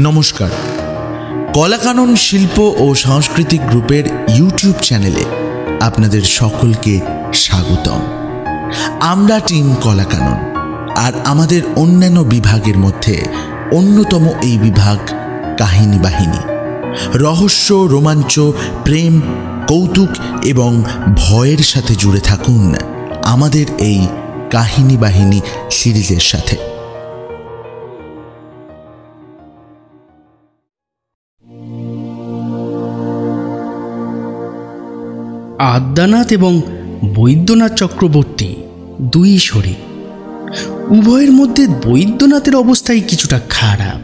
নমস্কার, কলাকানন শিল্প ও সাংস্কৃতিক গ্রুপের ইউটিউব চ্যানেলে আপনাদের সকলকে স্বাগতম। আমরা টিম কলাকানন, আর আমাদের অন্যান্য বিভাগের মধ্যে অন্যতম এই বিভাগ কাহিনী বাহিনী। রহস্য, রোমাঞ্চ, প্রেম, কৌতুক এবং ভয়ের সাথে জুড়ে থাকুন আমাদের এই কাহিনী বাহিনী সিরিজের সাথে। আদ্যানাথ এবং বৈদ্যনাথ চক্রবর্তী দুই শরীর। উভয়ের মধ্যে বৈদ্যনাথের অবস্থাই কিছুটা খারাপ।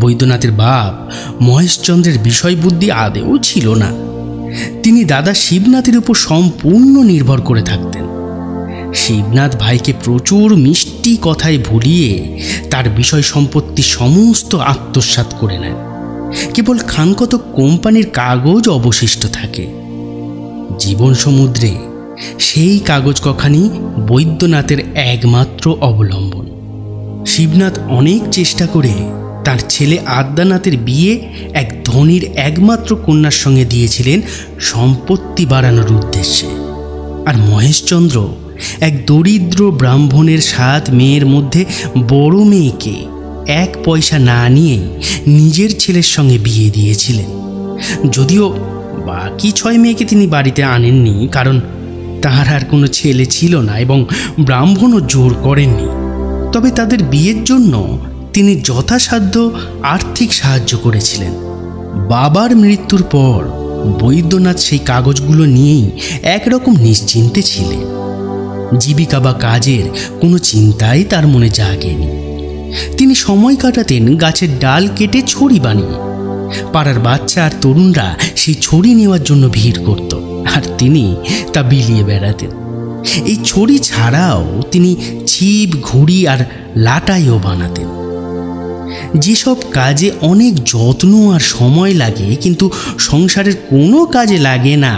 বৈদ্যনাথের বাপ মহেশচন্দ্রের বিষয় বুদ্ধি আদেও ছিল না। তিনি দাদা শিবনাথের উপর সম্পূর্ণ নির্ভর করে থাকতেন। শিবনাথ ভাইকে প্রচুর মিষ্টি কথায় ভুলিয়ে তার বিষয় সম্পত্তি সমস্ত আত্মসাৎ করে নেন। কেবল খানকত কোম্পানির কাগজ অবশিষ্ট থাকে। জীবন সমুদ্রে সেই কাগজ কখানি বৈদ্যনাথের একমাত্র অবলম্বন। শিবনাথ অনেক চেষ্টা করে তার ছেলে আদ্যানাথের বিয়ে এক ধনীর একমাত্র কন্যার সঙ্গে দিয়েছিলেন সম্পত্তি বাড়ানোর উদ্দেশ্যে। আর মহেশচন্দ্র এক দরিদ্র ব্রাহ্মণের 7 মেয়ের মধ্যে বড় মেয়েকে 1 পয়সা না নিয়ে নিজের ছেলের সঙ্গে বিয়ে দিয়েছিলেন। যদিও বাকি 6 মেয়েকে তিনি বাড়িতে আনেননি, কারণ তাহার আর কোনো ছেলে ছিল না এবং ব্রাহ্মণও জোর করেননি। তবে তাদের বিয়ের জন্য তিনি যথাসাধ্য আর্থিক সাহায্য করেছিলেন। বাবার মৃত্যুর পর বৈদ্যনাথ সেই কাগজগুলো নিয়েই একরকম নিশ্চিন্তে ছিলেন। জীবিকা বা কাজের কোনো চিন্তাই তার মনে জাগেনি। তিনি সময় কাটাতেন গাছের ডাল কেটে ছড়ি বানিয়ে। পাড়ার বাচ্চা আর তরুণরা সেই ছড়ি নেওয়ার জন্য ভিড় করত, আর তিনি তা বিলিয়ে বেড়াতেন। এই ছড়ি ছাড়াও তিনি ছিপ, ঘুড়ি আর লাটাইও বানাতেন। যেসব কাজে অনেক যত্ন আর সময় লাগে কিন্তু সংসারের কোনো কাজে লাগে না,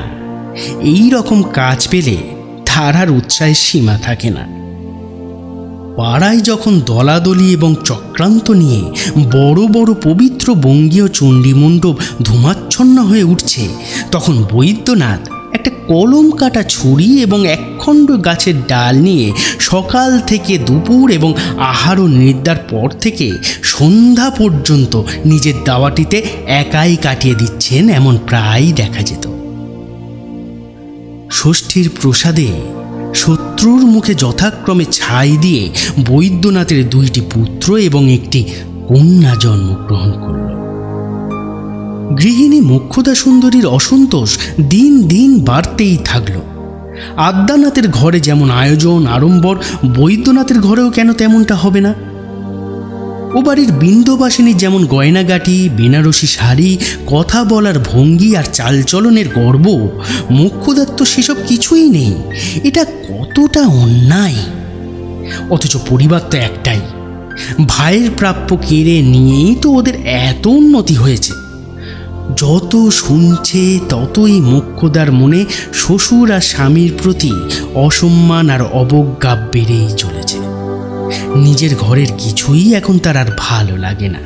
এই রকম কাজ পেলে তার আর উৎসাহের সীমা থাকে না। পাড়ায় যখন দলাদলি এবং চক্রান্ত নিয়ে বড় বড় পবিত্র বঙ্গীয় চণ্ডীমণ্ডপ ধূমাচ্ছন্ন হয়ে উঠছে, তখন বৈদ্যনাথ একটা কলম কাটা ছুরি এবং একখণ্ড গাছের ডাল নিয়ে সকাল থেকে দুপুর এবং আহার ও নিদ্রার পর থেকে সন্ধ্যা পর্যন্ত নিজের দাওয়াটিতে একাই কাটিয়ে দিচ্ছেন, এমন প্রায়ই দেখা যেত। ষষ্ঠীর প্রসাদে শত্রুর মুখে যথাক্রমে ছাই দিয়ে বৈদ্যনাথের 2টি পুত্র এবং একটি কন্যা জন্মগ্রহণ করল। গৃহিণী মোক্ষদা সুন্দরীর অসন্তোষ দিন দিন বাড়তেই থাকল। আদ্যানাথের ঘরে যেমন আয়োজন আড়ম্বর, বৈদ্যনাথের ঘরেও কেন তেমনটা হবে না? ও বাড়ির বিন্দবাসিনীর যেমন গয়নাগাটি, বেনারসি শাড়ি, কথা বলার ভঙ্গি আর চালচলনের গর্ব, মোক্ষদার তো সেসব কিছুই নেই। এটা কতটা অন্যায়! অথচ পরিবার তো একটাই। ভাইয়ের প্রাপ্য কেড়ে নিয়েই তো ওদের এত উন্নতি হয়েছে। যত শুনছে ততই মোক্ষদার মনে শ্বশুর আর স্বামীর প্রতি অসম্মান আর অবজ্ঞা বেড়েই চলেছে। নিজের ঘরের কিছুই এখন তার আর ভালো লাগে না।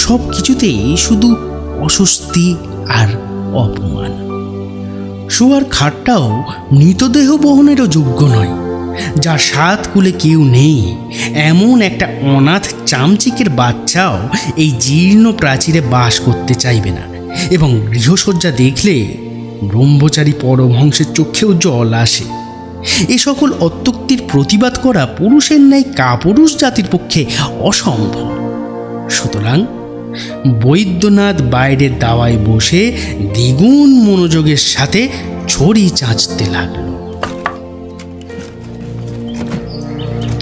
সব কিছুতেই শুধু অস্বস্তি আর অপমান। শোয়ার খাটটাও মৃতদেহ বহনেরও যোগ্য নয়। যার 7 কুলে কেউ নেই, এমন একটা অনাথ চামচিকের বাচ্চাও এই জীর্ণ প্রাচীরে বাস করতে চাইবে না, এবং গৃহসজ্জা দেখলে ব্রহ্মচারী পরমহংসের চোখেও জল আসে। এ সকল অত্যুক্তির প্রতিবাদ করা পুরুষের ন্যায় কাপুরুষ জাতির পক্ষে অসম্ভব। সুতরাং বৈদ্যনাথ বাইরের দাওয়ায় বসে দ্বিগুণ মনোযোগের সাথে ছড়ি চাঁচতে লাগল।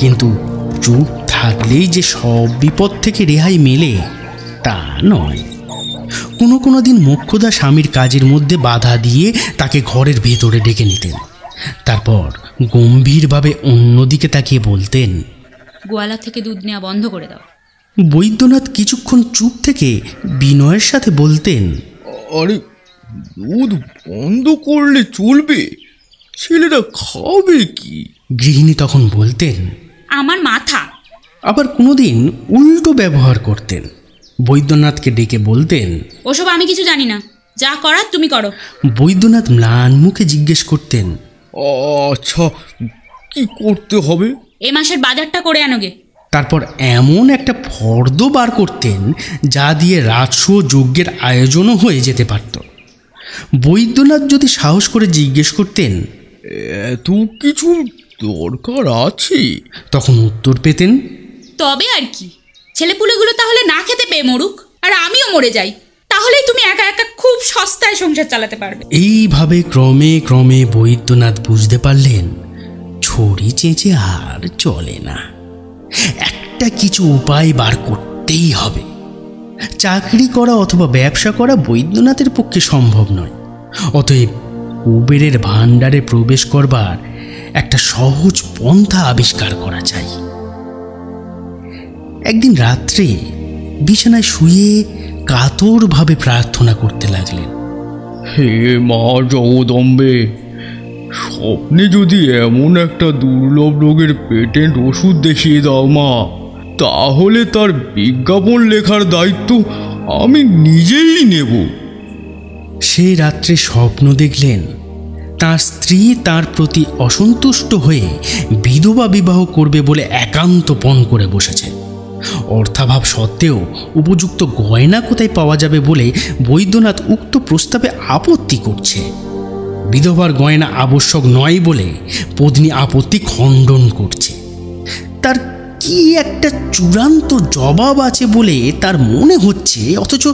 কিন্তু চুপ থাকলেই যে সব বিপদ থেকে রেহাই মেলে তা নয়। কোনো দিন মোক্ষদা স্বামীর কাজের মধ্যে বাধা দিয়ে তাকে ঘরের ভেতরে ডেকে নিতেন। তারপর গম্ভীরভাবে অন্যদিকে তাকিয়ে বলতেন, গোয়ালা থেকে দুধ নেওয়া বন্ধ করে দাও। বৈদ্যনাথ কিছুক্ষণ চুপ থেকে বিনয়ের সাথে বলতেন, আরে দুধ বন্ধ করলে চলবে? ছেলেরা খাবে কি? গৃহিণী তখন বলতেন, আমার মাথা। আবার কোনোদিন উল্টো ব্যবহার করতেন, বৈদ্যনাথকে ডেকে বলতেন, ওসব আমি কিছু জানি না, যা করার তুমি করো। বৈদ্যনাথ ম্লান মুখে জিজ্ঞেস করতেন, আচ্ছা কি করতে হবে? এ মাসের বাজারটা করে আনোগে। তারপর এমন একটা ফর্দ বার করতেন যা দিয়ে রাজস্ব যজ্ঞের আয়োজনও হয়ে যেতে পারত। বৈদ্যনাথ যদি সাহস করে জিজ্ঞেস করতেন, এত কিছু দরকার আছে? তখন উত্তর পেতেন, তবে আর কি, ছেলেপুলেগুলো তাহলে না খেতে পেয়ে মরুক, আর আমিও মরে যাই, তাহলেই তুমি একা একা খুব সস্তায় সংসার চালাতে পারবে। এইভাবে ক্রমে ক্রমে বৈদ্যনাথ বুঝতে পারলেন ছড়ি চেঁচে আর চলে না, একটা কিছু উপায় বার করতেই হবে। চাকরি করা অথবা ব্যবসা করা বৈদ্যনাথের পক্ষে সম্ভব নয়। অতএব কুবেরের ভাণ্ডারে প্রবেশ করবার একটা সহজ পন্থা আবিষ্কার করা চাই। একদিন রাত্রে বিছানায় শুয়ে কাতরভাবে প্রার্থনা করতে লাগলেন, হে মা জগদম্বে, স্বপ্নে যদি এমন একটা দুর্লভ রোগের পেটেন্ট ওষুধ দেখিয়ে দাও মা, তাহলে তার বিজ্ঞাপন লেখার দায়িত্ব আমি নিজেই নেব। সেই রাত্রে স্বপ্ন দেখলেন তার স্ত্রী তার প্রতি অসন্তুষ্ট হয়ে বিধবা বিবাহ করবে বলে একান্ত পণ করে বসেছে। অর্থাভাব সত্ত্বেও উপযুক্ত গয়না কোথায় পাওয়া যাবে বলে বৈদ্যনাথ উক্ত প্রস্তাবে আপত্তি করছে। বিধবার গয়না আবশ্যক নয় বলে পত্নী আপত্তি খণ্ডন করছে। তার কি একটা চূড়ান্ত জবাব আছে বলে তার মনে হচ্ছে, অথচ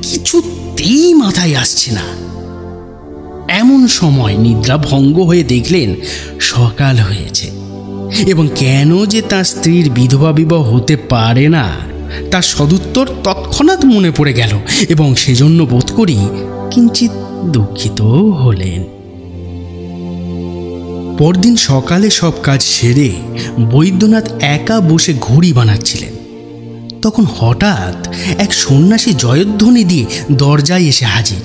কিছুতেই মাথায় আসছে না। এমন সময় নিদ্রা ভঙ্গ হয়ে দেখলেন সকাল হয়েছে, এবং কেন যে তার স্ত্রীর বিধবা বিবাহ হতে পারে না তার সদুত্তর তৎক্ষণাৎ মনে পড়ে গেল, এবং সেজন্য বোধ করি কিঞ্চিত দুঃখিত হলেন। পরদিন সকালে সব কাজ সেরে বৈদ্যনাথ একা বসে ঘুড়ি বানাচ্ছিলেন। তখন হঠাৎ এক সন্ন্যাসী জয়ধ্বনি দিয়ে দরজায় এসে হাজির।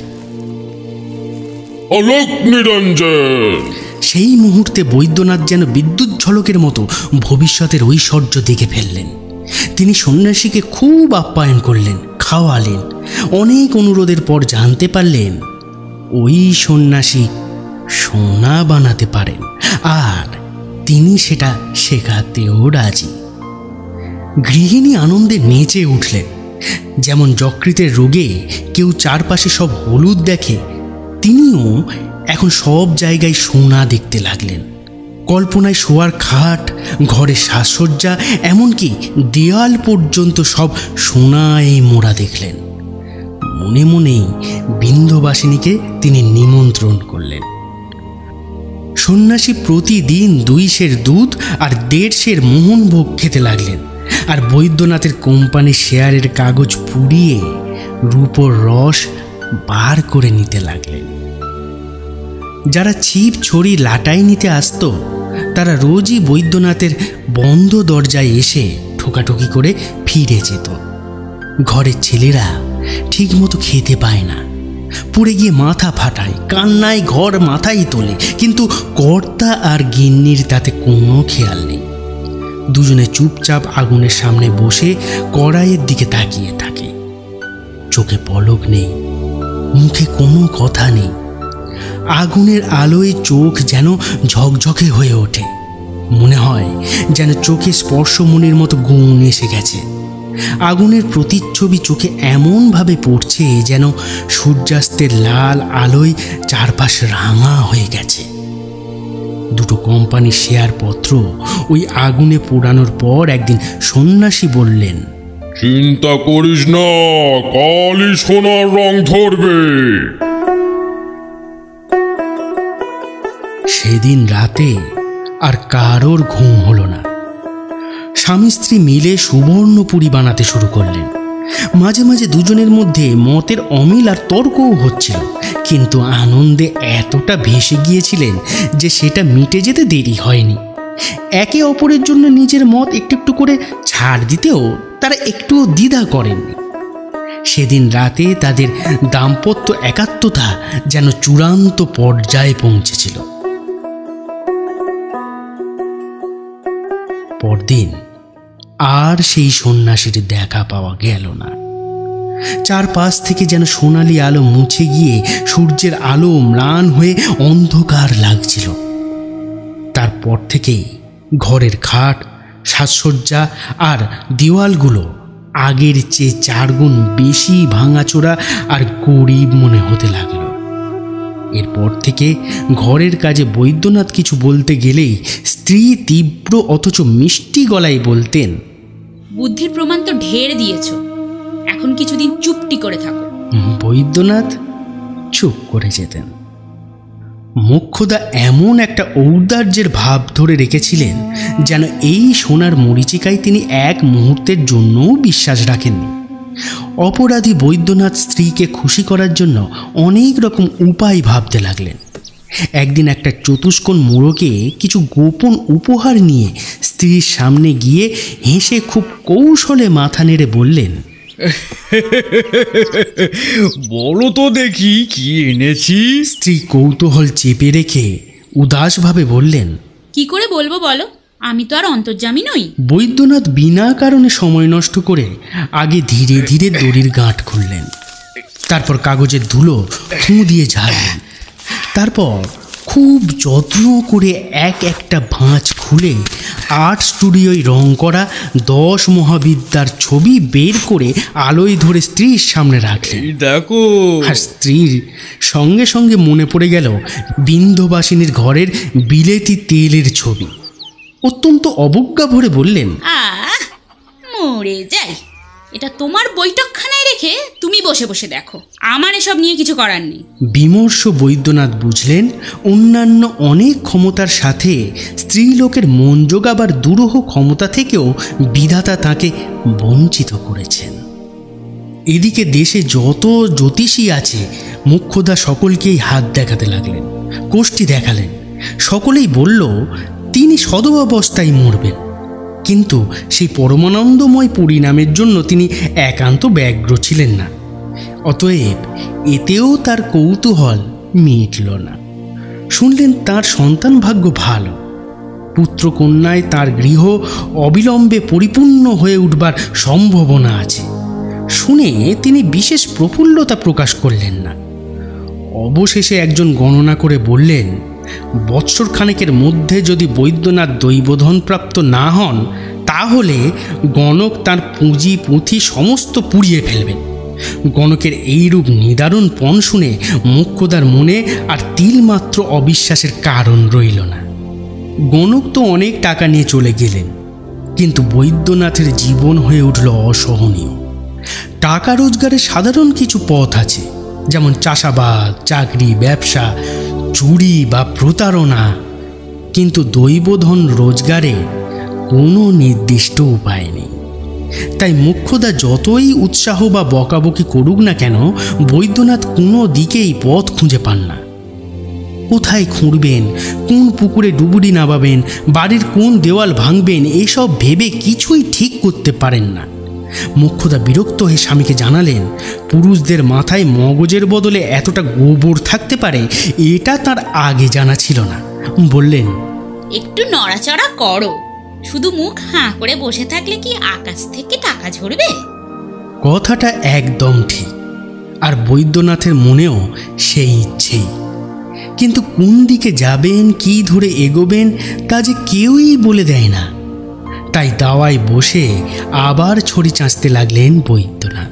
অলোক নিরঞ্জন। সেই মুহূর্তে বৈদ্যনাথ যেন বিদ্যুৎ ঝলকের মতো ভবিষ্যতের ঐশ্বর্য দেখে ফেললেন। তিনি সন্ন্যাসীকে খুব আপ্যায়ন করলেন, খাওয়ালেন। অনেক অনুরোধের পর জানতে পারলেন ওই সন্ন্যাসী সোনা বানাতে পারেন, আর তিনি সেটা শেখাতেও রাজি। গৃহিণী আনন্দে নেচে উঠলেন। যেমন যকৃতের রোগে কেউ চারপাশে সব হলুদ দেখে, তিনিও এখন সব জায়গায় সোনা দেখতে লাগলেন। কল্পনায় শোয়ার খাট, ঘরের সাজসজ্জা, এমনকি দেয়াল পর্যন্ত সব সোনায় মোড়া দেখলেন। মনে মনেই বিন্ধ্যবাসিনীকে তিনি নিমন্ত্রণ করলেন। সন্ন্যাসী প্রতিদিন 2 সের দুধ আর 1.5 সের মোহনভোগ খেতে লাগলেন, আর বৈদ্যনাথের কোম্পানির শেয়ারের কাগজ পুড়িয়ে রূপোর রস বার করে নিতে লাগলেন। যারা ছিপ ছড়ি লাটাই নিতে আসত তারা রোজই বৈদ্যনাথের বন্ধ দরজায় এসে ঠোকাঠুকি করে ফিরে যেত। ঘরের ছেলেরা ঠিকমতো খেতে পায় না, পড়ে গিয়ে মাথা ফাটায়, কান্নায় ঘর মাথায় তোলে, কিন্তু কর্তা আর গিন্নির তাতে কোনো খেয়াল নেই। দুজনে চুপচাপ আগুনের সামনে বসে কড়াইয়ের দিকে তাকিয়ে থাকে। চোখে পলক নেই, মুখে কোনো কথা নেই। আগুনের আলোয় চোখ যেন ঝকঝকে হয়ে ওঠে। মনে হয় যেন চোখে স্পর্শমণির মতো গুণ এসে গেছে। আগুনের প্রতিচ্ছবি চোখে এমনভাবে পড়ছে যেন সূর্যাস্তের লাল আলোয় চারপাশ রাঙা হয়ে গেছে। 2 কোম্পানির শেয়ারপত্র ওই আগুনে পোড়ানোর পর একদিন সন্ন্যাসী বললেন, চিন্তা করিস না, কালই সোনার রং ধরবে। সেদিন রাতে আর কারোর ঘুম হলো না। স্বামী স্ত্রী মিলে সুবর্ণপুরী বানাতে শুরু করলেন। মাঝে মাঝে দুজনের মধ্যে মতের অমিল আর তর্কও হচ্ছিল, কিন্তু আনন্দে এতটা ভেসে গিয়েছিলেন যে সেটা মিটে যেতে দেরি হয়নি। একে অপরের জন্য নিজের মত একটু একটু করে ছাড় দিতেও তারা একটুও দ্বিধা করেননি। সেদিন রাতে তাদের দাম্পত্য একাত্মতা যেন চূড়ান্ত পর্যায়ে পৌঁছেছিল। পরদিন আর সেই সন্ন্যাসীর দেখা পাওয়া গেল না। চারপাশ থেকে যেন সোনালি আলো মুছে গিয়ে সূর্যের আলো ম্লান হয়ে অন্ধকার লাগছিল। তারপর থেকেই ঘরের খাট, সাজসজ্জা আর দেওয়ালগুলো আগের চেয়ে 4 গুণ বেশি ভাঙাচোরা আর গরিব মনে হতে লাগলো। এরপর থেকে ঘরের কাজে বৈদ্যনাথ কিছু বলতে গেলেই স্ত্রী তীব্র অথচ মিষ্টি গলায় বলতেন, বুদ্ধির প্রমাণ তো ঢের দিয়েছো, এখন কিছুদিন চুপটি করে থাকো। বৈদ্যনাথ চুপ করে যেতেন। মোক্ষদা এমন একটা ঔদার্যের ভাব ধরে রেখেছিলেন যেন এই সোনার মরীচিকায় তিনি এক মুহূর্তের জন্যও বিশ্বাস রাখেননি। অপরাধী বৈদ্যনাথ স্ত্রীকে খুশি করার জন্য অনেক রকম উপায় ভাবতে লাগলেন। একদিন একটা চতুষ্কোণ মোড়কে কিছু গোপন উপহার নিয়ে স্ত্রীর সামনে গিয়ে হেসে খুব কৌশলে মাথা নেড়ে বললেন, বলো তো দেখি কি এনেছি। স্ত্রী কৌতূহল চেপে রেখে উদাসভাবে বললেন, কি করে বলবো বলো, আমি তো আর অন্তর্যামী নই। বৈদ্যনাথ বিনা কারণে সময় নষ্ট করে আগে ধীরে ধীরে দড়ির গাঁট খুললেন, তারপর কাগজের ধুলো ফুঁ দিয়ে ঝাড়লেন, তারপর খুব যত্ন করে একটা ভাঁজ খুলে আর্ট স্টুডিওয় রং করা 10 মহাবিদ্যার ছবি বের করে আলোয় ধরে স্ত্রীর সামনে রাখলেন। দেখো। আর স্ত্রীর সঙ্গে সঙ্গে মনে পড়ে গেল বিন্ধ্যবাসিনীর ঘরের বিলেতি তেলের ছবি। অত্যন্ত অবজ্ঞা ভরে বললেন, মরে যাই, এটা তোমার বৈঠকখানায় রেখে তুমি বসে বসে দেখো, আমার এসব নিয়ে কিছু করার নেই। বিমর্ষ বৈদ্যনাথ বুঝলেন অন্যান্য অনেক ক্ষমতার সাথে স্ত্রীলোকের মন জোগাবার দুরূহ ক্ষমতা থেকেও বিধাতা তাকে বঞ্চিত করেছেন। এদিকে দেশে যত জ্যোতিষী আছে মোক্ষদা সকলকেই হাত দেখাতে লাগলেন, কোষ্ঠী দেখালেন। সকলেই বলল তিনি সদবাবস্থায় মরবেন, কিন্তু সেই পরমানন্দময় পরিণামের জন্য তিনি একান্ত ব্যগ্র ছিলেন না। অতএব এতেও তার কৌতূহল মিটল না। শুনলেন তার সন্তান ভাগ্য ভালো, পুত্রকন্যায় তার গৃহ অবিলম্বে পরিপূর্ণ হয়ে উঠবার সম্ভাবনা আছে। শুনে তিনি বিশেষ প্রফুল্লতা প্রকাশ করলেন না। অবশেষে একজন গণনা করে বললেন, বৎসর খানেকের মধ্যে যদি বৈদ্যনাথ দৈবধনপ্রাপ্ত না হন তাহলে গণক তার পুঁজি পুঁথি সমস্ত পুড়িয়ে ফেলবেন। গণকের এইরূপ নিদারুণ পণ শুনে মোক্ষদার মনে আর তিলমাত্র অবিশ্বাসের কারণ রইল না। গণক তো অনেক টাকা নিয়ে চলে গেলেন, কিন্তু বৈদ্যনাথের জীবন হয়ে উঠল অসহনীয়। টাকা রোজগারের সাধারণ কিছু পথ আছে, যেমন চাষাবাদ, চাকরি, ব্যবসা, চুরি বা প্রতারণা, কিন্তু দৈবধন রোজগারে কোনো নির্দিষ্ট উপায় নেই। তাই মোক্ষদা যতই উৎসাহ বা বকাবকি করুক না কেন, বৈদ্যনাথ কোনো দিকেই পথ খুঁজে পান না। কোথায় খুঁড়বেন, কোন পুকুরে ডুবুরি নামাবেন, বাড়ির কোন দেওয়াল ভাঙবেন, এসব ভেবে কিছুই ঠিক করতে পারেন না। মোক্ষদা বিরক্ত হয়ে স্বামীকে জানালেন, পুরুষদের মাথায় মগজের বদলে এতটা গোবর থাকতে পারে এটা তার আগে জানা ছিল না। বললেন, একটু নড়াচড়া করো, শুধু মুখ হাঁ করে বসে থাকলে কি আকাশ থেকে টাকা ঝরবে? কথাটা একদম ঠিক, আর বৈদ্যনাথের মনেও সেই ইচ্ছেই। কিন্তু কোন দিকে যাবেন, কি ধরে এগোবেন তা যে কেউই বলে দেয় না। তাই দাওয়ায় বসে আবার ছড়ি চাঁচতে লাগলেন বৈদ্যনাথ।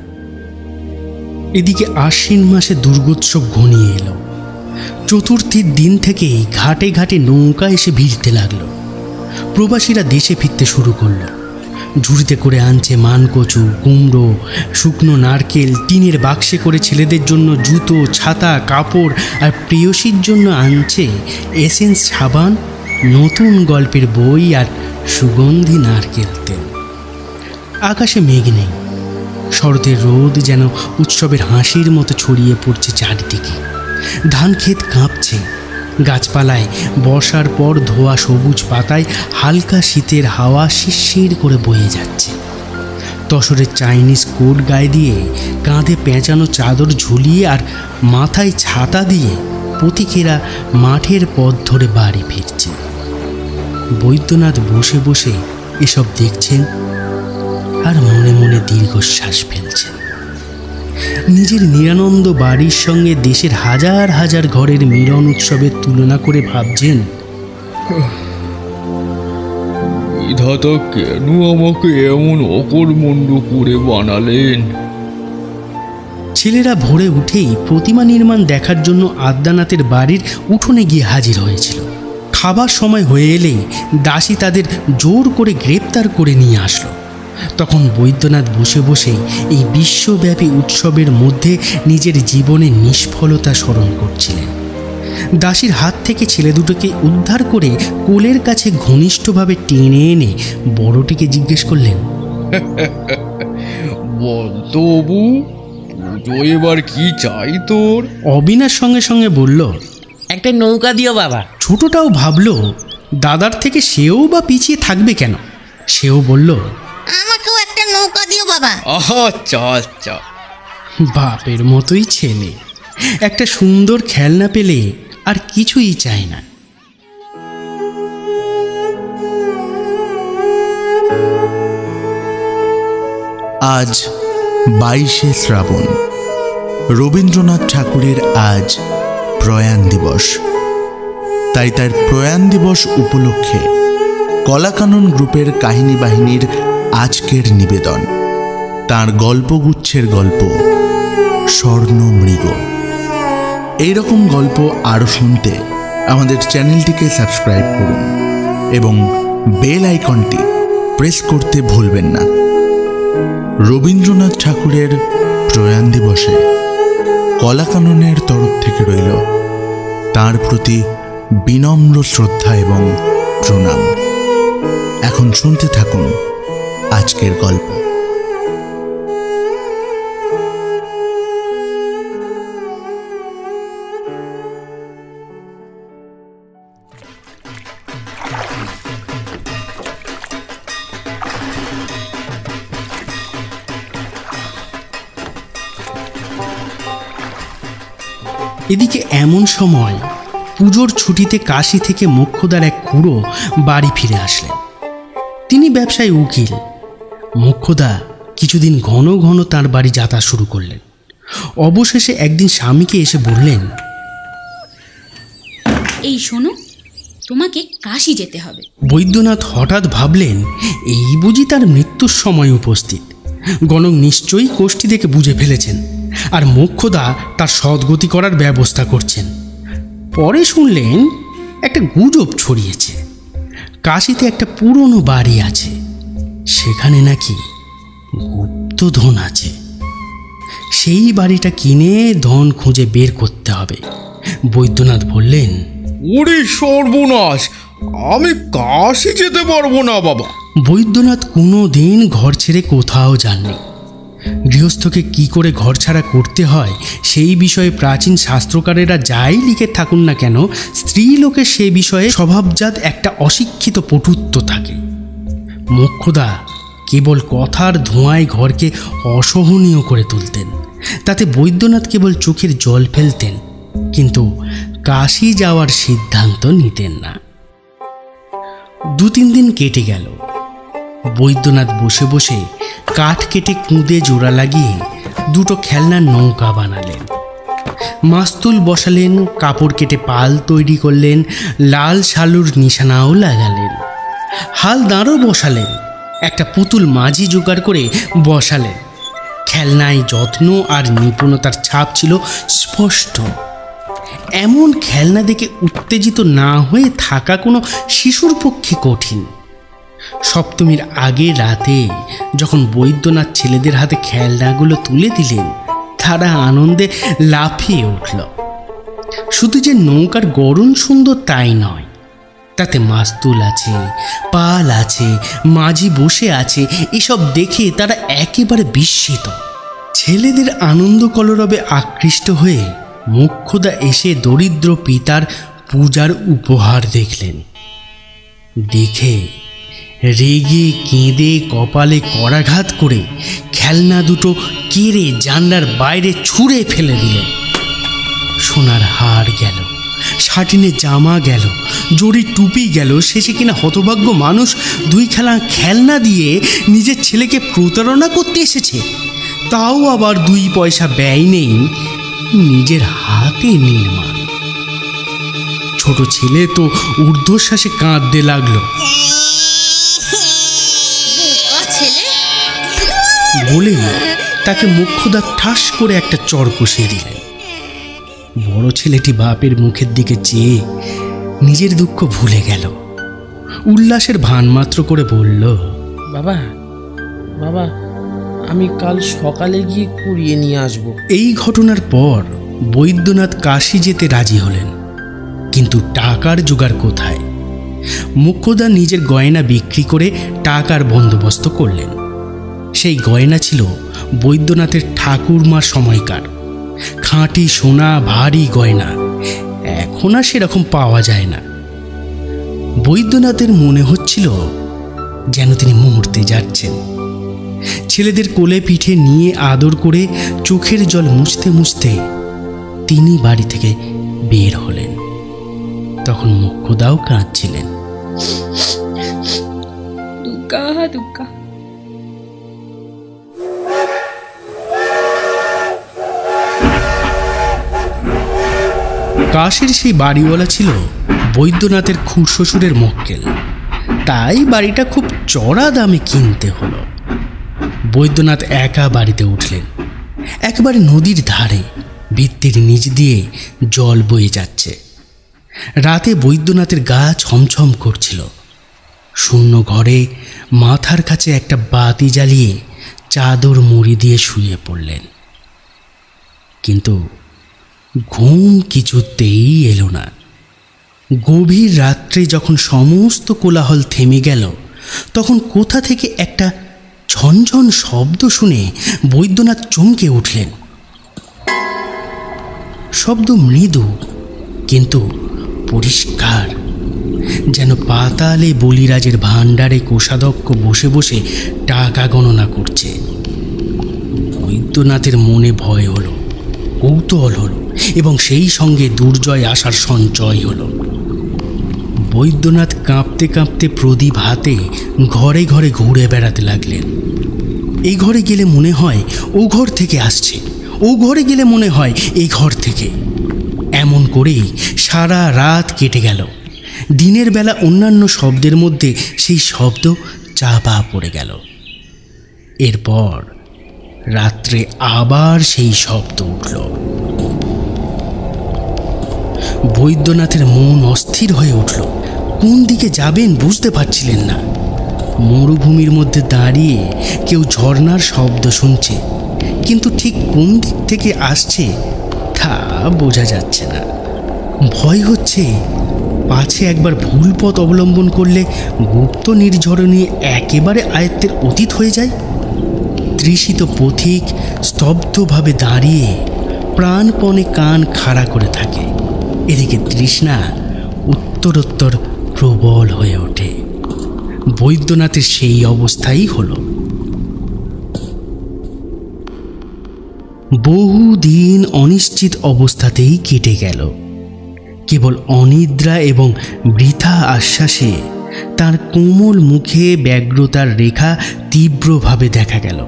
এদিকে আশ্বিন মাসে দুর্গোৎসব ঘনিয়ে এলো। চতুর্থীর দিন থেকেই ঘাটে ঘাটে নৌকা এসে ভিড়তে লাগলো। প্রবাসীরা দেশে ফিরতে শুরু করলো। ঝুড়িতে করে আনছে মানকচু, কুমড়ো, শুকনো নারকেল, টিনের বাক্সে করে ছেলেদের জন্য জুতো, ছাতা, কাপড়, আর প্রেয়সীর জন্য আনছে এসেন্স, সাবান, নতুন গল্পের বই আর সুগন্ধি নারকেল তেল। আকাশে মেঘ নেই, শরতের রোদ যেন উৎসবের হাসির মতো ছড়িয়ে পড়ছে চারিদিকে। ধান ক্ষেত কাঁপছে, গাছপালায় বর্ষার পর ধোয়া সবুজ পাতায় হালকা শীতের হাওয়া শিরশির করে বয়ে যাচ্ছে। তসরের চাইনিজ কোট গায়ে দিয়ে, কাঁধে পেঁচানো চাদর ঝুলিয়ে আর মাথায় ছাতা দিয়ে পথিকেরা মাঠের পথ ধরে বাড়ি ফিরছে। বৈদ্যনাথ বসে বসে এসব দেখছেন আর মনে মনে দীর্ঘশ্বাস ফেলছেন। নিজের নিরানন্দ বাড়ির সঙ্গে দেশের হাজার হাজার ঘরের মিলন উৎসবের তুলনা করে ভাবছেন, বিধাতা কেন আমাকে এমন অকর্মণ্ড করে বানালেন? ছেলেরা ভোরে উঠেই প্রতিমা নির্মাণ দেখার জন্য আদ্যানাথের বাড়ির উঠোনে গিয়ে হাজির হয়েছিল। খাবার সময় হয়ে এলেই দাসী তাদের জোর করে গ্রেপ্তার করে নিয়ে আসলো। তখন বৈদ্যনাথ বসে বসে এই বিশ্বব্যাপী উৎসবের মধ্যে নিজের জীবনের নিষ্ফলতা স্মরণ করছিলেন। দাসীর হাত থেকে ছেলে দুটোকে উদ্ধার করে কোলের কাছে ঘনিষ্ঠভাবে টেনে এনে বড়টিকে জিজ্ঞেস করলেন, বলতো বাবু, পুজো এবার কি চাই তোর? অবিনাশ সঙ্গে সঙ্গে বলল, একটা নৌকা দিও বাবা। ছোটটাও ভাবল দাদার থেকে সেও বা পিছিয়ে থাকবে কেন। সেও বলল, আমাকেও একটা নৌকা দিও বাবা। আচ্ছা আচ্ছা। বাপের মতোই ছেলে, একটা সুন্দর খেলনা পেলে আর কিছুই চায় না। আজ 22শে শ্রাবণ, রবীন্দ্রনাথ ঠাকুরের আজ প্রয়াণ দিবস। তাই তার প্রয়াণ দিবস উপলক্ষে কলাকানন গ্রুপের কাহিনী বাহিনীর আজকের নিবেদন তার গল্পগুচ্ছের গল্প স্বর্ণমৃগ। এইরকম গল্প আরও শুনতে আমাদের চ্যানেলটিকে সাবস্ক্রাইব করুন এবং বেল আইকনটি প্রেস করতে ভুলবেন না। রবীন্দ্রনাথ ঠাকুরের প্রয়াণ দিবসে কলাকাননের তরফ থেকে রইল তার প্রতি বিনম্র শ্রদ্ধা এবং প্রণাম। এখন শুনতে থাকুন আজকের গল্প। এদিকে এমন সময় পুজোর ছুটিতে কাশী থেকে মোক্ষদার এক খুড়ো বাড়ি ফিরে আসলেন। তিনি ব্যবসায় উকিল। মোক্ষদা কিছুদিন ঘন ঘন তার বাড়ি যাত্রা শুরু করলেন। অবশেষে একদিন স্বামীকে এসে বললেন, এই শোনো, তোমাকে কাশী যেতে হবে। বৈদ্যনাথ হঠাৎ ভাবলেন এই বুঝি তার মৃত্যুর সময় উপস্থিত। গণক নিশ্চয়ই কোষ্ঠী থেকে বুঝে ফেলেছেন আর মোক্ষদা তার সদ্গতি করার ব্যবস্থা করছেন। পরে শুনলেন একটা গুজব ছড়িয়েছে, কাশীতে একটা পুরনো বাড়ি আছে, সেখানে নাকি গুপ্তধন আছে। সেই বাড়িটা কিনে ধন খুঁজে বের করতে হবে। বৈদ্যনাথ বললেন, ওরে সর্বনাশ, আমি কাশী যেতে পারবো না বাবা। বৈদ্যনাথ কোনো দিন ঘর ছেড়ে কোথাও যাননি। গৃহস্থকে কি করে ঘর ছাড়া করতে হয় সেই বিষয়ে প্রাচীন শাস্ত্রকারেরা যাই লিখে থাকুন না কেন, স্ত্রী লোকের সে বিষয়ে স্বভাবজাত একটা অশিক্ষিত পটুত্ব থাকে। মোক্ষদা কেবল কথার ধোঁয়ায় ঘরকে অসহনীয় করে তুলতেন। তাতে বৈদ্যনাথ কেবল চোখের জল ফেলতেন, কিন্তু কাশী যাওয়ার সিদ্ধান্ত নিতেন না। 2-3 দিন কেটে গেল। বৈদ্যনাথ বসে বসে কাঠ কেটে কুঁদে জোড়া লাগিয়ে দুটো খেলনার নৌকা বানালেন। মাস্তুল বসালেন, কাপড় কেটে পাল তৈরি করলেন, লাল শালুর নিশানাও লাগালেন। হাল দাঁড়ও বসালেন, একটা পুতুল মাঝি জোগাড় করে বসালেন। খেলনায় যত্ন আর নিপুণতার ছাপ ছিল স্পষ্ট। এমন খেলনা দেখে উত্তেজিত না হয়ে থাকা কোনো শিশুর পক্ষে কঠিন। সপ্তমীর আগে রাতে যখন বৈদ্যনাথ ছেলেদের হাতে খেলনাগুলো তুলে দিলেন, তারা আনন্দে লাফিয়ে উঠল। শুধু যে নৌকার গড়ন সুন্দর তাই নয়, তাতে মাস্তুল আছে, পাল আছে, মাঝি বসে আছে। এসব দেখে তারা একেবারে বিস্মিত। ছেলেদের আনন্দ কলরবে আকৃষ্ট হয়ে মোক্ষদা এসে দরিদ্র পিতার পূজার উপহার দেখলেন। দেখে রেগে কেঁদে কপালে করাঘাত করে খেলনা দুটো কেড়ে জানলার বাইরে ছুঁড়ে ফেলে দিলেন। সোনার হার গেল, শাটিনের জামা গেল, জরির টুপি গেল। শেষে কিনা হতভাগ্য মানুষ 2 খেলনা দিয়ে নিজের ছেলেকে প্রতারণা করতে এসেছে। তাও আবার 2 পয়সা ব্যয় নেই, নিজের হাতে নির্মাণ। ছোট ছেলে তো ঊর্ধ্বশ্বাসে কাঁদতে লাগলো। বলে তাকে মোক্ষদা ঠাস করে একটা চড় কষিয়ে দিলেন। বড় ছেলেটি বাপের মুখের দিকে চেয়ে নিজের দুঃখ ভুলে গেল। উল্লাসের ভান মাত্র করে বলল, বাবা বাবা, আমি কাল সকালে গিয়ে কুড়িয়ে নিয়ে আসবো। এই ঘটনার পর বৈদ্যনাথ কাশী যেতে রাজি হলেন, কিন্তু টাকার জোগাড় কোথায়? মোক্ষদা নিজের গয়না বিক্রি করে টাকার বন্দোবস্ত করলেন। সেই গয়না ছিল বৈদ্যনাথের ঠাকুরমার সময়কার খাঁটি সোনা ভারী গয়না। এখন আর সেরকম পাওয়া যায় না। বৈদ্যনাথের মনে হচ্ছিল যেন তিনি মরতে যাচ্ছেন। ছেলেদের কোলে পিঠে নিয়ে আদর করে চোখের জল মুছতে মুছতে তিনি বাড়ি থেকে বের হলেন। তখন মোক্ষদাও কাঁদছিলেন। দুগ্গা দুগ্গা। কাশীর সেই বাড়িওয়ালা ছিল বৈদ্যনাথের খুড়শ্বশুরের মক্কেল, তাই বাড়িটা খুব চড়া দামে কিনতে হলো। বৈদ্যনাথ একা বাড়িতে উঠলেন। একেবারে নদীর ধারে, ভিত্তির নিচ দিয়ে জল বয়ে যাচ্ছে। রাতে বৈদ্যনাথের গা ছমছম করছিল। শূন্য ঘরে মাথার কাছে একটা বাতি জ্বালিয়ে চাদর মুড়ি দিয়ে শুয়ে পড়লেন। কিন্তু ঘুম কিছুতেই এলো না। গভীর রাত্রে যখন সমস্ত কোলাহল থেমে গেল, তখন কোথা থেকে একটা ঝনঝন শব্দ শুনে বৈদ্যনাথ চমকে উঠলেন। শব্দ মৃদু কিন্তু পরিষ্কার, যেন পাতালে বলিরাজের ভাণ্ডারে কোষাধ্যক্ষ বসে বসে টাকা গণনা করছে। বৈদ্যনাথের মনে ভয় হলো, কৌতূহল হলো এবং সেই সঙ্গে দুর্জয় আশার সঞ্চয় হলো। বৈদ্যনাথ কাঁপতে কাঁপতে প্রদীপ হাতে ঘরে ঘরে ঘুরে বেড়াতে লাগলেন। এই ঘরে গেলে মনে হয় ও ঘর থেকে আসছে, ও ঘরে গেলে মনে হয় এই ঘর থেকে। এমন করেই সারা রাত কেটে গেল। দিনের বেলা অন্যান্য শব্দের মধ্যে সেই শব্দ চাপা পড়ে গেল। এরপর রাত্রে আবার সেই শব্দ উঠল। বৈদ্যনাথের মন অস্থির হয়ে উঠল। কোন দিকে যাবেন বুঝতে পারছিলেন না। মরুভূমির মধ্যে দাঁড়িয়ে কেউ ঝর্ণার শব্দ শুনছে, কিন্তু ঠিক কোন দিক থেকে আসছে তা বোঝা যাচ্ছে না। ভয় হচ্ছে পাছে একবার ভুল পথ অবলম্বন করলে গুপ্ত নির্ঝরণী একেবারে আয়ত্তের অতীত হয়ে যায়। তৃষিত পথিক স্তব্ধভাবে দাঁড়িয়ে প্রাণপণে কান খাড়া করে থাকে। এদিকে তৃষ্ণা উত্তরোত্তর প্রবল হয়ে ওঠে। বৈদ্যনাথের সেই অবস্থাই হল। বহুদিন অনিশ্চিত অবস্থাতেই কেটে গেল। কেবল অনিদ্রা এবং বৃথা আশ্বাসে তার কোমল মুখে ব্যগ্রতার রেখা তীব্রভাবে দেখা গেল।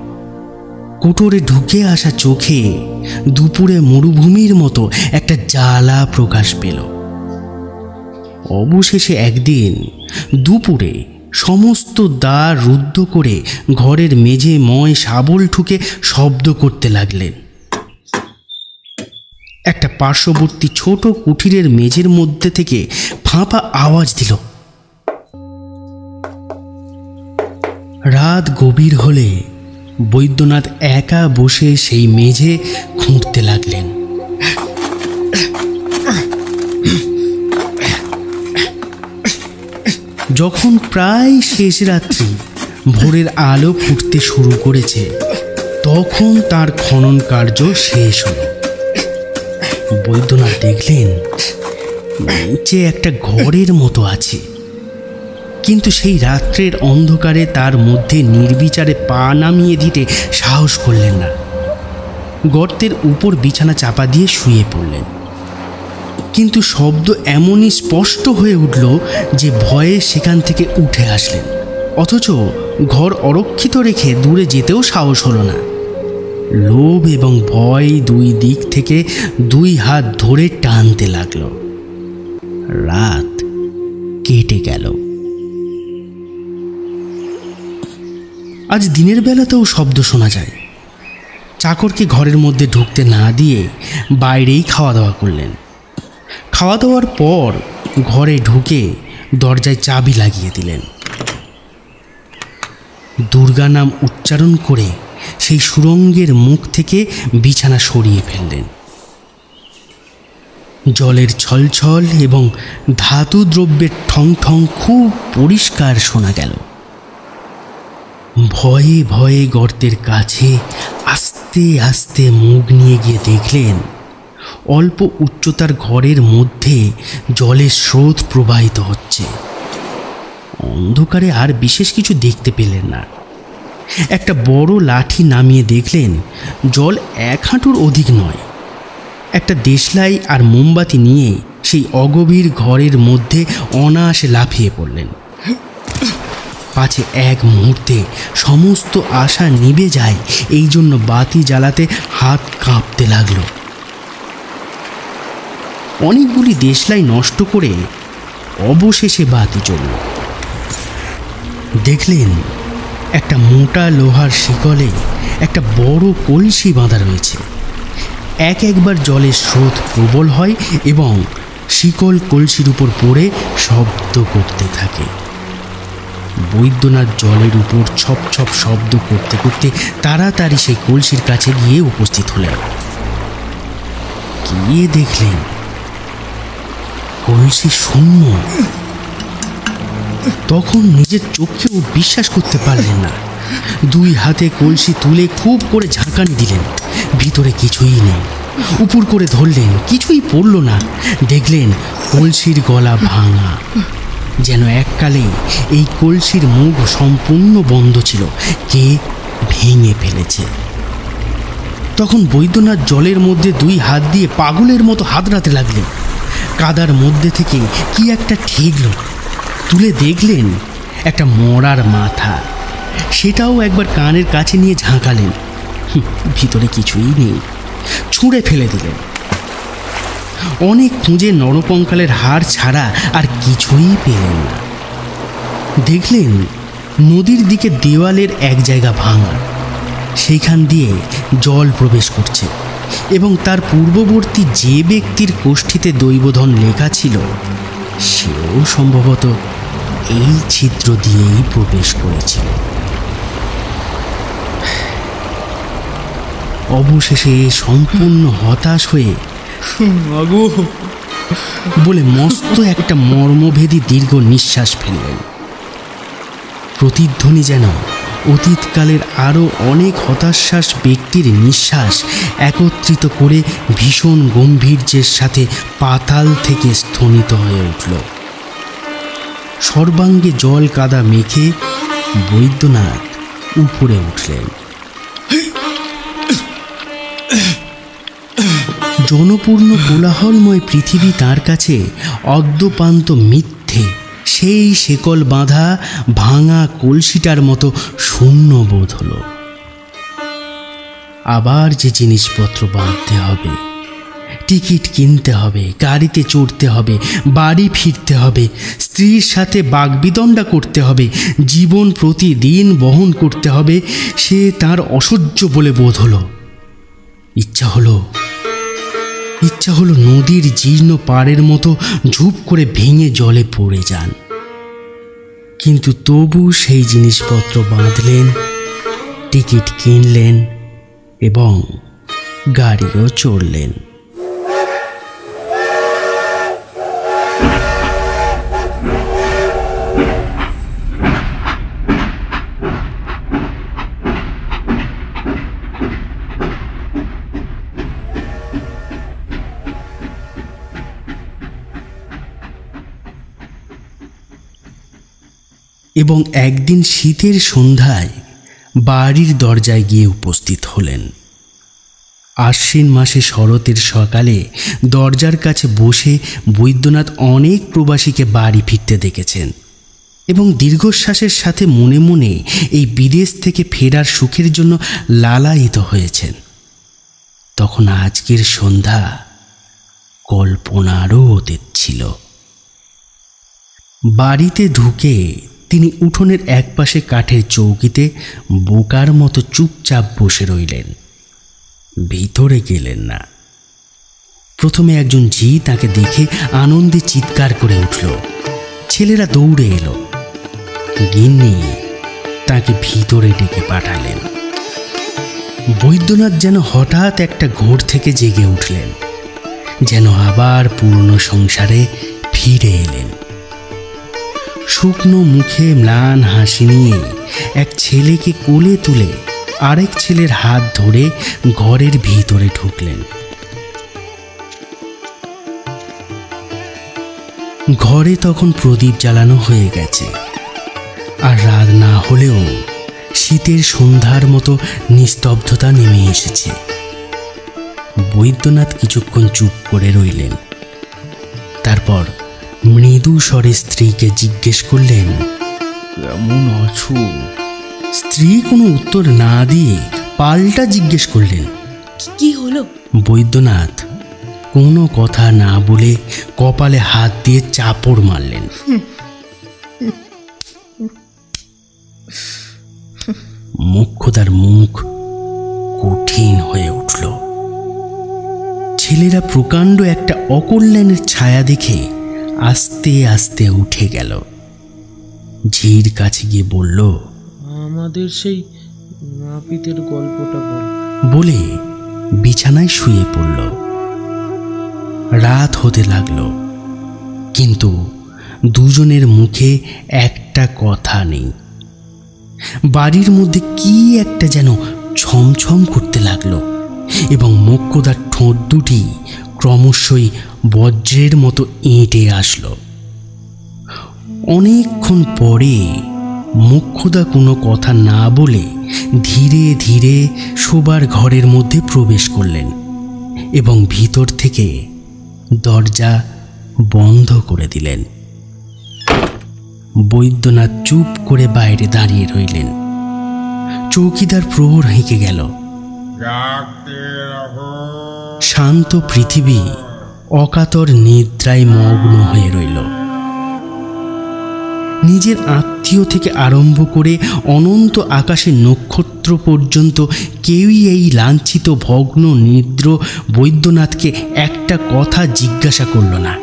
কোটরে ঢুকে আসা চোখে দুপুরে মরুভূমির মতো একটা জ্বালা প্রকাশ পেল। অবশেষে একদিন দুপুরে সমস্ত দ্বার রুদ্ধ করে ঘরের মেঝে ময় শাবল ঠুকে শব্দ করতে লাগলেন। একটা পার্শ্ববর্তী ছোট কুঠিরের মেঝের মধ্যে থেকে ফাঁপা আওয়াজ দিল। রাত গভীর হলে বৈদ্যনাথ একা বসে সেই মেঝে খুঁড়তে লাগলেন। যখন প্রায় শেষ রাত্রি, ভোরের আলো ফুটতে শুরু করেছে, তখন তার খনন কার্য শেষ হল। বৈদ্যনাথ দেখলেন নিচে একটা ঘরের মতো আছে, কিন্তু সেই রাত্রের অন্ধকারে তার মধ্যে নির্বিচারে পা নামিয়ে দিতে সাহস করলেন না। গর্তের উপর বিছানা চাপা দিয়ে শুয়ে পড়লেন। কিন্তু শব্দ এমনই স্পষ্ট হয়ে উঠল যে ভয়ে সেখান থেকে উঠে আসলেন, অথচ ঘর অরক্ষিত রেখে দূরে যেতেও সাহস হলো না। লোভ এবং ভয় দুই দিক থেকে দুই হাত ধরে টানতে লাগলো। রাত কেটে গেল। আজ দিনের বেলাতেও শব্দ শোনা যায়। চাকরকে ঘরের মধ্যে ঢুকতে না দিয়ে বাইরেই খাওয়া দাওয়া করলেন। খাওয়া দাওয়ার পর ঘরে ঢুকে দরজায় চাবি লাগিয়ে দিলেন। দুর্গা নাম উচ্চারণ করে সেই সুড়ঙ্গের মুখ থেকে বিছানা সরিয়ে ফেললেন। জলের ছলছল এবং ধাতু দ্রব্যের ঠং ঠং খুব পরিষ্কার শোনা গেল। ভয়ে ভয়ে গর্তের কাছে আস্তে আস্তে মুখ নিয়ে গিয়ে দেখলেন অল্প উচ্চতার ঘরের মধ্যে জলের স্রোত প্রবাহিত হচ্ছে। অন্ধকারে আর বিশেষ কিছু দেখতে পেলেন না। একটা বড় লাঠি নামিয়ে দেখলেন জল 1 হাঁটুর অধিক নয়। একটা দেশলাই আর মোমবাতি নিয়ে সেই অগভীর ঘরের মধ্যে অনায়াসে লাফিয়ে পড়লেন। পাছে এক মুহূর্তে সমস্ত আশা নিভে যায়, এই জন্য বাতি জ্বালাতে হাত কাঁপতে লাগলো। অনেকগুলি দেশলাই নষ্ট করে অবশেষে বাতি জ্বলল। দেখলেন একটা মোটা লোহার শিকলে একটা বড় কলসি বাঁধা রয়েছে। একবার জলের স্রোত প্রবল হয় এবং শিকল কলসির উপর পড়ে শব্দ করতে থাকে। বৈদ্যনাথ জলের উপর ছপ ছপ শব্দ করতে করতে তাড়াতাড়ি সেই কলসির কাছে গিয়ে উপস্থিত হলেন। গিয়ে দেখলেন কলসি শূন্য। তখন নিজের চোখেও বিশ্বাস করতে পারলেন না। 2 হাতে কলসি তুলে খুব করে ঝাঁকানি দিলেন, ভিতরে কিছুই নেই। উপর করে ধরলেন, কিছুই পড়ল না। দেখলেন কলসির গলা ভাঙা, যেন এককালে এই কলসির মুখ সম্পূর্ণ বন্ধ ছিল, কে ভেঙে ফেলেছে। তখন বৈদ্যনাথ জলের মধ্যে 2 হাত দিয়ে পাগলের মতো হাতড়াতে লাগলেন। কাদার মধ্যে থেকে কি একটা ঠেকল, তুলে দেখলেন একটা মরার মাথা। সেটাও একবার কানের কাছে নিয়ে ঝাঁকালেন, ভিতরে কিছুই নেই। ছুঁড়ে ফেলে দিলেন। অনেক খুঁজে নরকঙ্কালের হাড় ছাড়া আর কিছুই পেলেন না। দেখলেন নদীর দিকে দেওয়ালের এক জায়গা ভাঙা, সেইখান দিয়ে জল প্রবেশ করছে এবং তার পূর্ববর্তী যে ব্যক্তির কোষ্ঠীতে দৈবধন লেখা ছিল সেও সম্ভবত এই ছিদ্র দিয়েই প্রবেশ করেছিল। অবশেষে সম্পূর্ণ হতাশ হয়ে বলে মস্ত একটা মর্মভেদী দীর্ঘ নিঃশ্বাস ফেললেন। প্রতিধ্বনি যেন অতীতকালের আরও অনেক হতাশ্বাস ব্যক্তির নিঃশ্বাস একত্রিত করে ভীষণ গম্ভীর্যের সাথে পাতাল থেকে স্থনিত হয়ে উঠল। সর্বাঙ্গে জল কাদা মেখে বৈদ্যনাথ উপরে উঠলেন। জনপূর্ণ কোলাহলময় পৃথিবী তার কাছে অদ্যপান্ত মিথ্যে। সেই শেকল বাঁধা ভাঙা কলসিটার মতো শূন্য বোধ হল। আবার যে জিনিসপত্র বাঁধতে হবে, টিকিট কিনতে হবে, গাড়িতে চড়তে হবে, বাড়ি ফিরতে হবে, স্ত্রীর সাথে বাগবিতণ্ডা করতে হবে, জীবন প্রতিদিন বহন করতে হবে, সে তার অসহ্য বলে বোধ হলো। ইচ্ছা হলো নদীর জীর্ণ পাড়ের মতো ঝুপ করে ভেঙে জলে পড়ে যান। কিন্তু তবু সেই জিনিসপত্র বাঁধলেন, টিকিট কিনলেন এবং গাড়িও চড়লেন। এবং একদিন শীতের সন্ধ্যায় বাড়ির দরজায় গিয়ে উপস্থিত হলেন। আশ্বিন মাসে শরতের সকালে দরজার কাছে বসে বৈদ্যনাথ অনেক প্রবাসীকে বাড়ি ফিরতে দেখেছেন এবং দীর্ঘশ্বাসের সাথে মনে মনে এই বিদেশ থেকে ফেরার সুখের জন্য লালায়িত হয়েছেন। তখন আজকের সন্ধ্যা কল্পনারও অতীত ছিল। বাড়িতে ঢুকে তিনি উঠোনের একপাশে কাঠের চৌকিতে বোকার মতো চুপচাপ বসে রইলেন, ভিতরে গেলেন না। প্রথমে একজন ঝি তাকে দেখে আনন্দে চিৎকার করে উঠল। ছেলেরা দৌড়ে এলো। গিন্নি তাকে ভিতরে ডেকে পাঠালেন। বৈদ্যনাথ যেন হঠাৎ একটা ঘোর থেকে জেগে উঠলেন, যেন আবার পুরনো সংসারে ফিরে এলেন। শুকনো মুখে ম্লান হাসি নিয়ে এক ছেলেকে কোলে তুলে আরেক ছেলের হাত ধরে ঘরের ভিতরে ঢুকলেন। ঘরে তখন প্রদীপ জ্বালানো হয়ে গেছে, আর রাত না হলেও শীতের সন্ধ্যার মতো নিস্তব্ধতা নেমে এসেছে। বৈদ্যনাথ কিছুক্ষণ চুপ করে রইলেন। তারপর মৃদু স্বরে স্ত্রীকে জিজ্ঞেস করলেন, কেমন আছো? স্ত্রী কোনো উত্তর না দিয়ে পাল্টা জিজ্ঞেস করলেন, কি হলো? বৈদ্যনাথ কোনো কথা না বলে কপালে হাত দিয়ে চাপড় মারলেন। মোক্ষদার মুখ কঠিন হয়ে উঠল। ছেলেরা প্রকাণ্ড একটা অকল্যাণের ছায়া দেখে আস্তে আস্তে উঠে গেল। ঝির কাছে গিয়ে বলল, আমাদের সেই নাপিতের গল্পটা বল। বলে বিছানায় শুয়ে পড়ল। রাত হতে লাগলো, কিন্তু দুজনের মুখে একটা কথা নেই। বাড়ির মধ্যে কি একটা যেন ছমছম করতে লাগলো, এবং মোক্ষদার ঠোঁট দুটি ক্রমশই বজ্রের মতো এঁটে আসলো। অনেকক্ষণ পরে মোক্ষদা কোনো কথা না বলে ধীরে ধীরে শোবার ঘরের মধ্যে প্রবেশ করলেন এবং ভিতর থেকে দরজা বন্ধ করে দিলেন। বৈদ্যনাথ চুপ করে বাইরে দাঁড়িয়ে রইলেন। চৌকিদার প্রহর হেঁকে গেল। শান্ত পৃথিবী অকাতর নিদ্রায় মগ্ন হয়ে রইল। নিজের আত্মীয় থেকে আরম্ভ করে অনন্ত আকাশের নক্ষত্র পর্যন্ত কেউই এই লাঞ্ছিত ভগ্ন নিদ্র বৈদ্যনাথকে একটা কথা জিজ্ঞাসা করল না।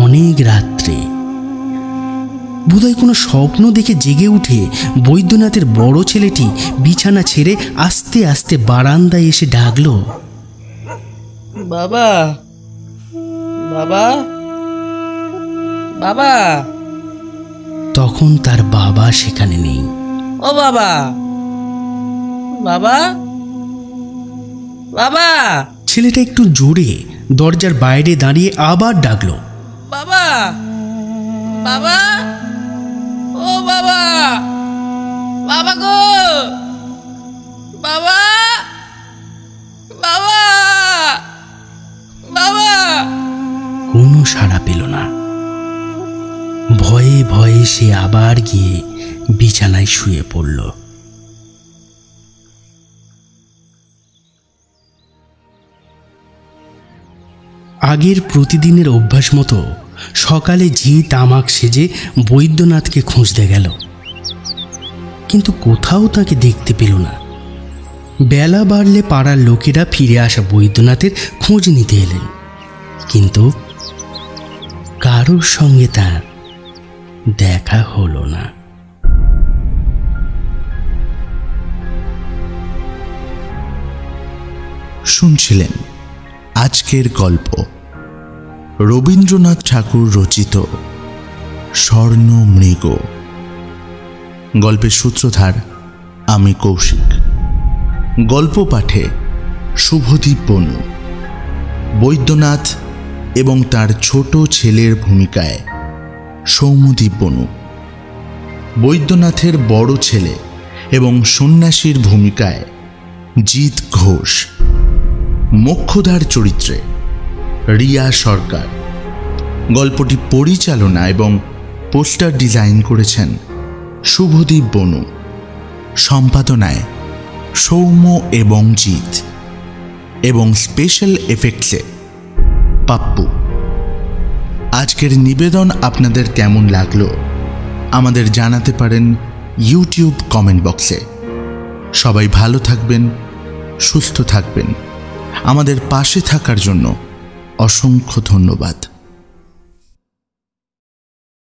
অনেক রাত্রে বোধহয় কোনো স্বপ্ন দেখে জেগে উঠে বৈদ্যনাথের বড় ছেলেটি বিছানা ছেড়ে আস্তে আস্তে বারান্দায় এসে ডাকল, বাবা, বাবা, বাবা। তখন তার বাবা সেখানে নেই। ও বাবা, বাবা, বাবা। ছেলেটা একটু জোরে দরজার বাইরে দাঁড়িয়ে আবার ডাকলো, বাবা, বাবা, ও বাবা, বাবা গো, বাবা, বাবা, বাবা। কোনো সাড়া পেল না। ভয়ে ভয়ে সে আবার গিয়ে বিছানায় শুয়ে পড়ল। আগের প্রতিদিনের অভ্যাস মতো সকালে ঝি তামাক সেজে বৈদ্যনাথকে খুঁজতে গেল, কিন্তু কোথাও তাকে দেখতে পেল না। বেলা বাড়লে পাড়ার লোকেরা ফিরে আসা বৈদ্যনাথের খোঁজ নিতে এলেন, কিন্তু কারোর সঙ্গে তার দেখা হলো না। শুনছিলেন আজকের গল্প রবীন্দ্রনাথ ঠাকুর রচিত স্বর্ণমৃগ। গল্পের সূত্রধার আমি কৌশিক। গল্প পাঠে শুভদীপ বনু। বৈদ্যনাথ এবং তার ছোট ছেলের ভূমিকায় সৌম্যদীপ বনু। বৈদ্যনাথের বড় ছেলে এবং সন্ন্যাসীর ভূমিকায় জিৎ ঘোষ। মোক্ষদার চরিত্রে রিয়া সরকার। গল্পটি পরিচালনা এবং পোস্টার ডিজাইন করেছেন শুভদীপ বনু, সম্পাদনায় সৌম্য এবং জিৎ, এবং স্পেশাল এফেক্টসে পাপ্পু। আজকের নিবেদন আপনাদের কেমন লাগলো আমাদের জানাতে পারেন ইউটিউব কমেন্ট বক্সে। সবাই ভালো থাকবেন, সুস্থ থাকবেন। আমাদের পাশে থাকার জন্য অসংখ্য ধন্যবাদ।